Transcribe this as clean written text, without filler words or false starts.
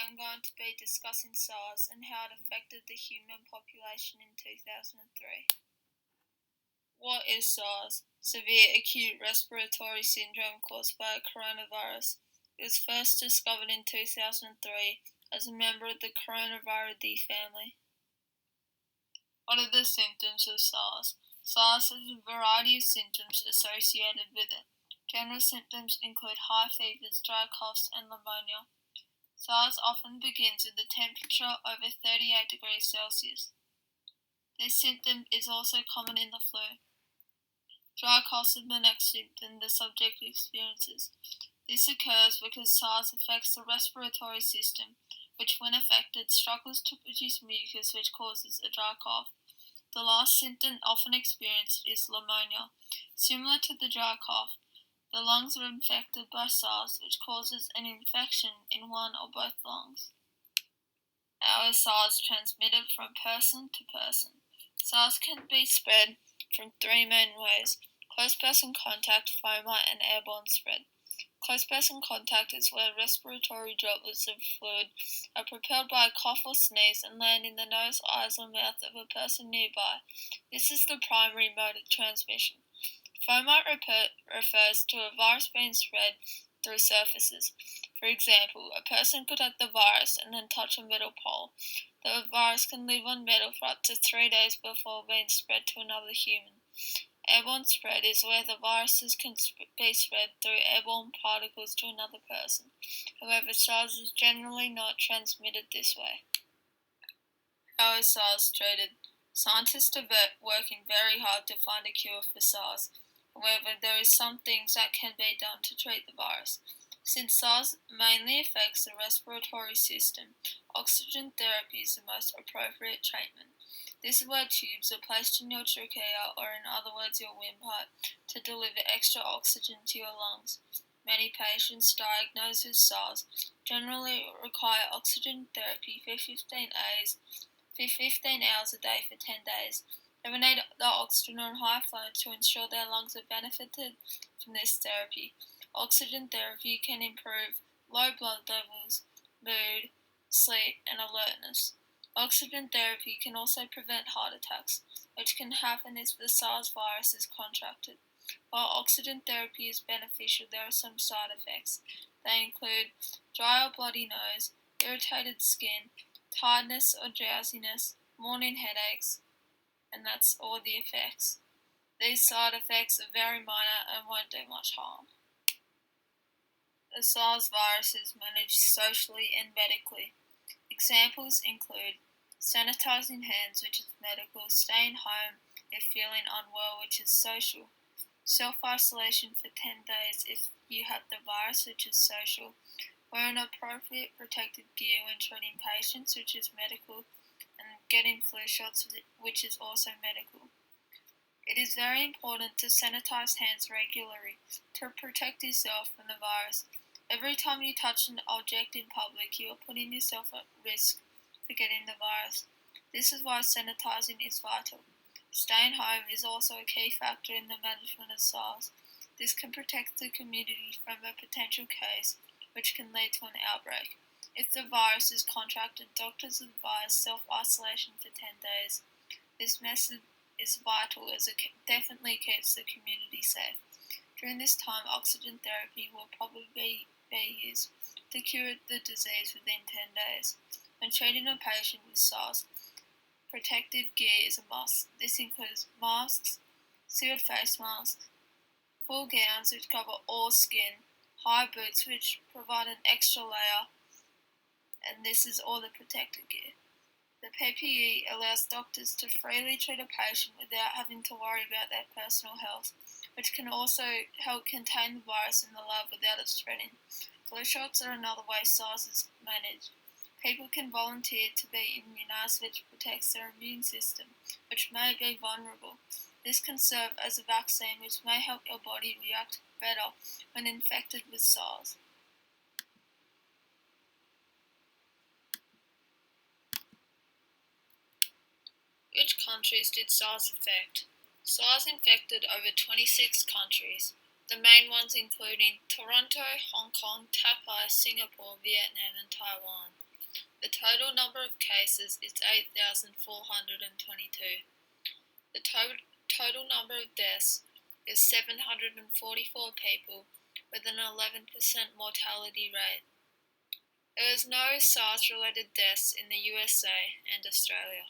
I'm going to be discussing SARS and how it affected the human population in 2003. What is SARS? Severe acute respiratory syndrome caused by a coronavirus. It was first discovered in 2003 as a member of the Coronaviridae family. What are the symptoms of SARS? SARS has a variety of symptoms associated with it. General symptoms include high fevers, dry coughs, and pneumonia. SARS often begins with a temperature over 38 degrees Celsius. This symptom is also common in the flu. Dry coughs is the next symptom the subject experiences. This occurs because SARS affects the respiratory system, which when affected struggles to produce mucus which causes a dry cough. The last symptom often experienced is pneumonia. Similar to the dry cough, the lungs are infected by SARS, which causes an infection in one or both lungs. How is SARS transmitted from person to person? SARS can be spread from three main ways: close person contact, fomi, and airborne spread. Close person contact is where respiratory droplets of fluid are propelled by a cough or sneeze and land in the nose, eyes, or mouth of a person nearby. This is the primary mode of transmission. Fomi refers to a virus being spread through surfaces. For example, a person could have the virus and then touch a metal pole. The virus can live on metal for up to 3 days before being spread to another human. Airborne spread is where the viruses can be spread through airborne particles to another person. However, SARS is generally not transmitted this way. How is SARS treated? Scientists are working very hard to find a cure for SARS. However, there is some things that can be done to treat the virus. Since SARS mainly affects the respiratory system, oxygen therapy is the most appropriate treatment. This is where tubes are placed in your trachea, or in other words your windpipe, to deliver extra oxygen to your lungs. Many patients diagnosed with SARS generally require oxygen therapy for 15 hours a day for 10 days. They will need the oxygen on high flow to ensure their lungs are benefited from this therapy. Oxygen therapy can improve low blood levels, mood, sleep, and alertness. Oxygen therapy can also prevent heart attacks, which can happen if the SARS virus is contracted. While oxygen therapy is beneficial, there are some side effects. They include dry or bloody nose, irritated skin, tiredness or drowsiness, morning headaches, and that's all the effects. These side effects are very minor and won't do much harm. The SARS virus is managed socially and medically. Examples include sanitizing hands, which is medical, staying home if feeling unwell, which is social, self-isolation for 10 days if you have the virus, which is social, wearing appropriate protective gear when treating patients, which is medical, and getting flu shots, which is also medical. It is very important to sanitize hands regularly to protect yourself from the virus. Every time you touch an object in public, you are putting yourself at risk for getting the virus. This is why sanitizing is vital. Staying home is also a key factor in the management of SARS. This can protect the community from a potential case, which can lead to an outbreak. If the virus is contracted, doctors advise self-isolation for 10 days. This method is vital as it definitely keeps the community safe. During this time, oxygen therapy will probably be used to cure the disease within 10 days. When treating a patient with SARS, protective gear is a must. This includes masks, sealed face masks, full gowns which cover all skin, high boots which provide an extra layer, and this is all the protective gear. The PPE allows doctors to freely treat a patient without having to worry about their personal health, which can also help contain the virus in the lab without it spreading. Flu shots are another way SARS is managed. People can volunteer to be immunized, which protects their immune system, which may be vulnerable. This can serve as a vaccine, which may help your body react better when infected with SARS. Which countries did SARS affect? SARS infected over 26 countries, the main ones including Toronto, Hong Kong, Taipei, Singapore, Vietnam, and Taiwan. The total number of cases is 8,422. The total number of deaths is 744 people, with an 11% mortality rate. There was no SARS-related deaths in the USA and Australia.